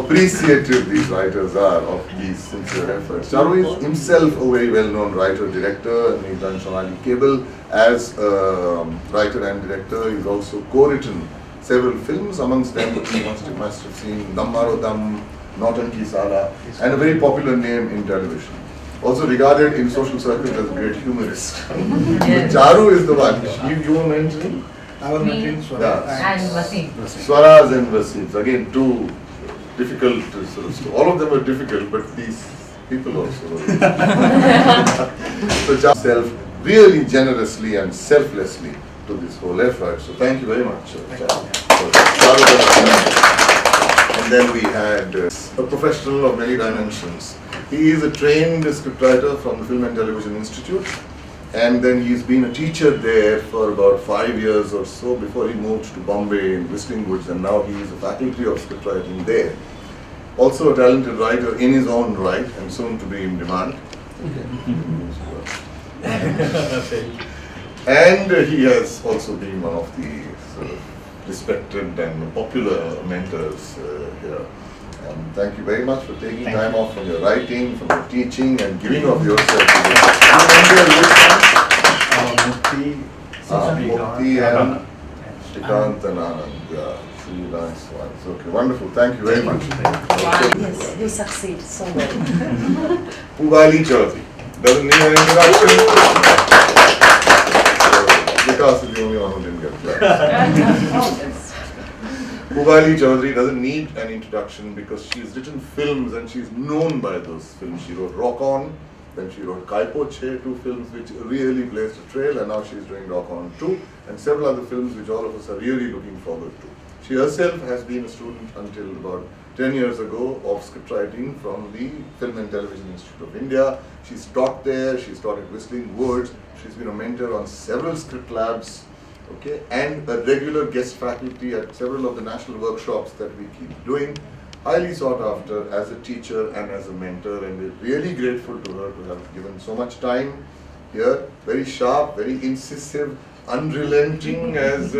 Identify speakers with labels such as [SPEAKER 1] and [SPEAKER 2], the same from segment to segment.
[SPEAKER 1] appreciative these writers are of these sincere efforts. Charu is himself a very well-known writer-director, and he's done Sonali Cable as a writer and director. He's also co-written several films, amongst them you must have seen Dammaro Dam, Nautanki Sala, and a very popular name in television. Also regarded in social circles as a great humorist. Yes. Charu is the one. You were mentioning?
[SPEAKER 2] I was mentioning Swara
[SPEAKER 3] and Vaseem.
[SPEAKER 1] Swaras and Vaseems. Again, two difficult sort of. All of them are difficult, but these people also. So Charu really generously and selflessly to this whole effort. So thank you very much, Charu. And then we had a professional of many dimensions. He is a trained scriptwriter from the Film and Television Institute, and then he's been a teacher there for about 5 years or so before he moved to Bombay in Whistling Woods, and now he is a faculty of scriptwriting there. Also a talented writer in his own right, and soon to be in demand. And he has also been one of the sort of respected and popular mentors here. And thank you very much for taking time off from your writing, from your teaching, and giving of yourself to this. Mukti and Shrikant and Anand. Yeah, three nice ones. Okay, wonderful. Thank you very much.
[SPEAKER 3] Yes, you succeed so well.
[SPEAKER 1] Pubali Chaudhary. Doesn't need an introduction. Vikas is the only one who didn't get that. Pubali Chaudhary doesn't need an introduction because she's written films and she's known by those films. She wrote Rock On, then she wrote Kaipo Che, 2 films which really blazed a trail, and now she's doing Rock On 2, and several other films which all of us are really looking forward to. She herself has been a student until about 10 years ago of scriptwriting from the Film and Television Institute of India. She's taught there, she's taught at Whistling Woods, she's been a mentor on several script labs, okay, and a regular guest faculty at several of the national workshops that we keep doing. Highly sought after as a teacher and as a mentor, and we're really grateful to her to have given so much time here. Very sharp, very incisive, unrelenting, as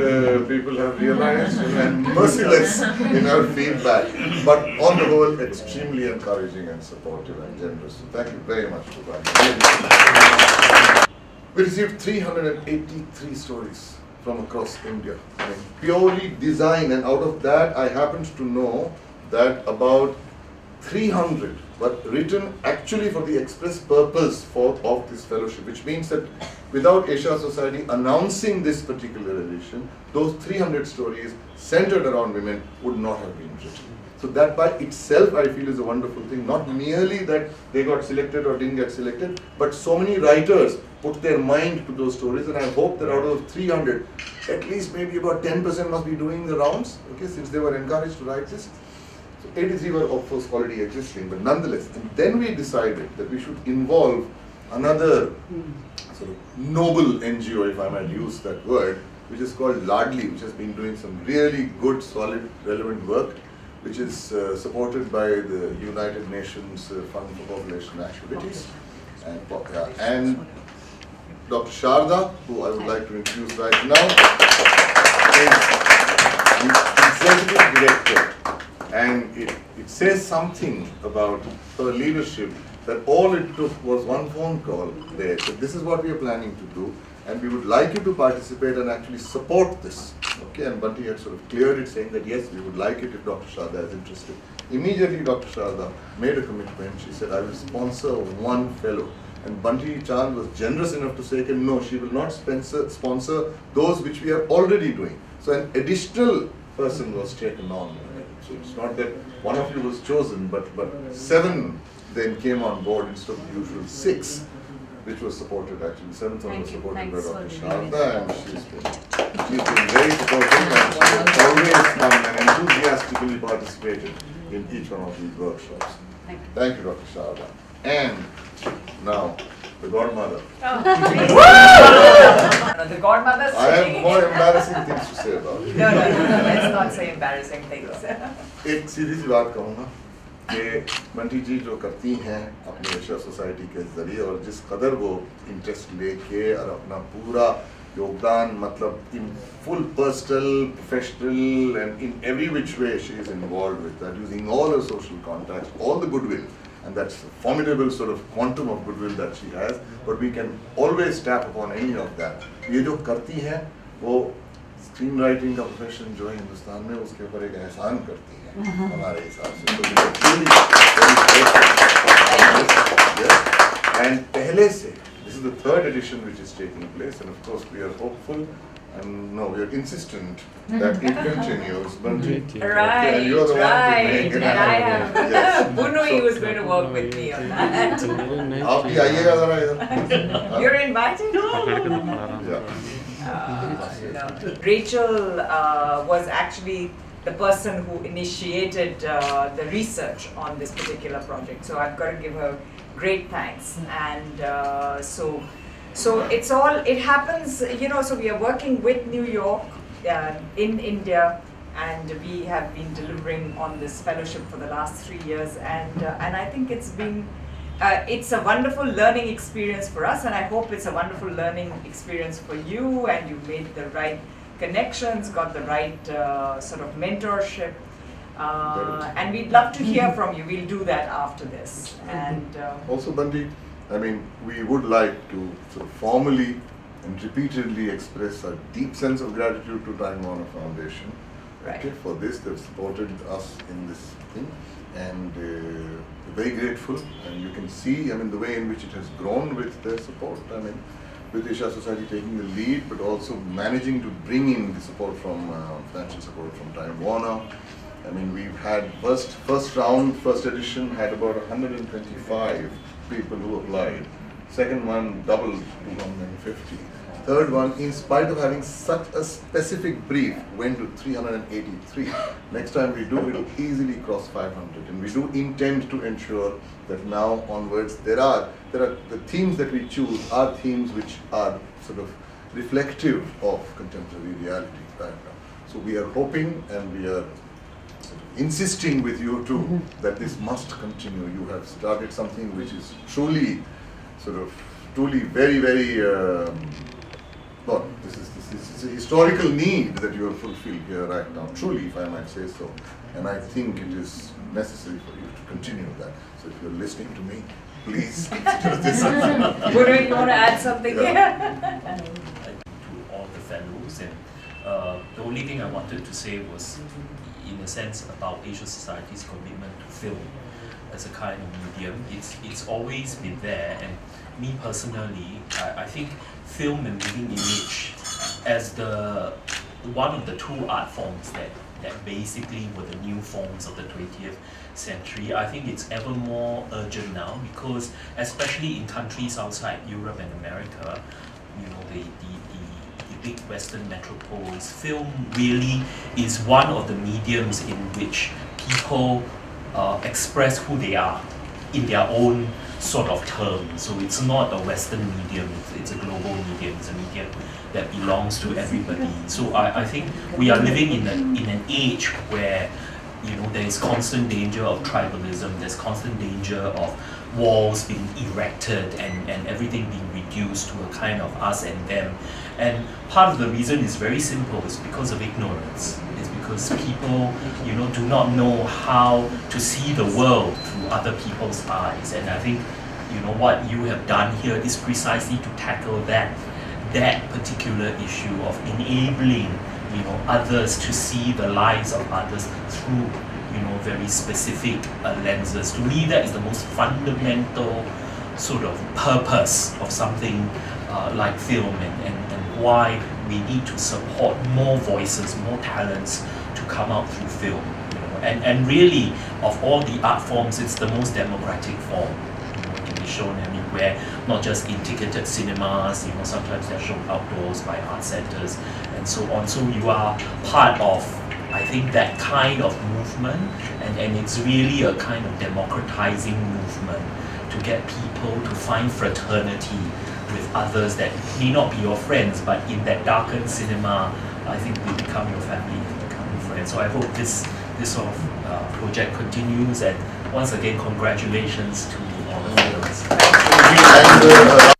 [SPEAKER 1] people have realized, and merciless in her feedback, but on the whole extremely encouraging and supportive and generous. So thank you very much for that. We received 383 stories from across India, purely design, and out of that I happened to know that about 300 were written actually for the express purpose of this fellowship, which means that without Asia Society announcing this particular edition, those 300 stories centered around women would not have been written. So that by itself I feel is a wonderful thing, not merely that they got selected or didn't get selected, but so many writers put their mind to those stories, and I hope that out of 300, at least maybe about 10% must be doing the rounds, okay, since they were encouraged to write this. So 83 were of course already existing, but nonetheless, and then we decided that we should involve another sort of noble NGO, if I might use that word, which is called Ladli, which has been doing some really good, solid, relevant work, which is supported by the United Nations Fund for Population Activities. And Dr. Sharda, who I would like to introduce right now, is the Executive Director. And it says something about her leadership, that all it took was one phone call there. So this is what we are planning to do, and we would like you to participate and actually support this. Okay, and Bunty had sort of cleared it, saying that yes, we would like it if Dr. Sharda is interested. Immediately Dr. Sharda made a commitment. She said, I will sponsor one fellow. And Bunty Chand was generous enough to say, no, she will not sponsor those which we are already doing. So an additional person was taken on. So it's not that one of you was chosen, but 7 then came on board instead of the usual 6, which was supported actually. 7th one was supported by Dr. Sharda, and she's been very supportive, and she has always come and enthusiastically participated in each one of these workshops. Thank you, Dr. Sharda. And now, the godmother.
[SPEAKER 4] Oh. The godmother.
[SPEAKER 1] I have more embarrassing things to say about it.
[SPEAKER 4] No, let's not say embarrassing things.
[SPEAKER 1] एक सीधी सी बात कहूँगा कि बंटी जी जो करती हैं अपनी Asia society के जरिए, और जिस कदर वो इंटरेस्ट लेके और अपना पूरा Yogdan, matlab, in full personal, professional, and in every which way she is involved with that, using all her social contacts, all the goodwill. And that's a formidable sort of quantum of goodwill that she has. But we can always tap upon any of that. ये जो करती है, वो screenwriting का profession जो है हिंदुस्तान में उसके ऊपर एक एहसान करती है हमारे हिसाब से. So we are truly very grateful. And पहले से, this is the third edition which is taking place, and of course we are hopeful. And no, we are insistent that it continues.
[SPEAKER 4] Right,
[SPEAKER 1] and you're the one to
[SPEAKER 4] right.
[SPEAKER 1] make it
[SPEAKER 4] And I
[SPEAKER 1] happen.
[SPEAKER 4] am.
[SPEAKER 1] Yes.
[SPEAKER 4] Bunui was going to work with me on that.
[SPEAKER 1] आप भी आइएगा जरा इधर.
[SPEAKER 4] You're invited?
[SPEAKER 1] Yeah.
[SPEAKER 4] No. Rachel was actually the person who initiated the research on this particular project. So I've got to give her great thanks. And so it's all, it happens, you know, so we are working with New York in India, and we have been delivering on this fellowship for the last 3 years, and I think it's been, it's a wonderful learning experience for us, and I hope it's a wonderful learning experience for you, and you've made the right connections, got the right sort of mentorship. And we'd love to hear from you. We'll do that after this. And
[SPEAKER 1] also, Bundy, I mean, we would like to sort of formally and repeatedly express a deep sense of gratitude to Time Warner Foundation.
[SPEAKER 4] Right.
[SPEAKER 1] Okay, for this, they've supported us in this thing, and we're very grateful. And you can see, I mean, the way in which it has grown with their support. I mean, with Asia Society taking the lead, but also managing to bring in the support from financial support from Time Warner. I mean, we've had first round, first edition had about 125 people who applied. Second one doubled to 150. Third one, in spite of having such a specific brief, went to 383. Next time we do, it will easily cross 500. And we do intend to ensure that now onwards, there are the themes that we choose are themes which are sort of reflective of contemporary reality right now. So we are hoping, and we are insisting with you too, that this must continue. You have started something which is truly, truly very, very, well, this is a historical need that you have fulfilled here right now, truly, if I might say so. And I think it is necessary for you to continue that. So if you're listening to me, please consider this.
[SPEAKER 4] Guru, you want to add something here?
[SPEAKER 2] To all the fellows, and the only thing I wanted to say was, in a sense, about Asia Society's commitment to film as a kind of medium. It's always been there, and me personally, I think film and moving image as one of the two art forms that basically were the new forms of the 20th century. I think it's ever more urgent now, because especially in countries outside Europe and America, you know, the big Western metropoles, film really is one of the mediums in which people express who they are in their own sort of terms. So it's not a Western medium, it's a global medium, it's a medium that belongs to everybody. So I think we are living in an age where, you know, there is constant danger of tribalism, there's constant danger of walls being erected and everything being reduced to a kind of us and them. And part of the reason is very simple, it's because of ignorance. It's because people, you know, do not know how to see the world through other people's eyes. And I think, you know, what you have done here is precisely to tackle that particular issue of enabling, you know, others to see the lives of others through, you know, very specific lenses. To me, that is the most fundamental sort of purpose of something like film, and why we need to support more voices, more talents to come out through film. You know? And really, of all the art forms, it's the most democratic form. You know, it can be shown anywhere, not just in ticketed cinemas. You know, sometimes they're shown outdoors by art centers and so on. So you are part of, I think, that kind of movement, and it's really a kind of democratizing movement to get people to find fraternity with others that may not be your friends, but in that darkened cinema, I think they become your family, they become your friends. So I hope this sort of project continues, and once again, congratulations to all of you.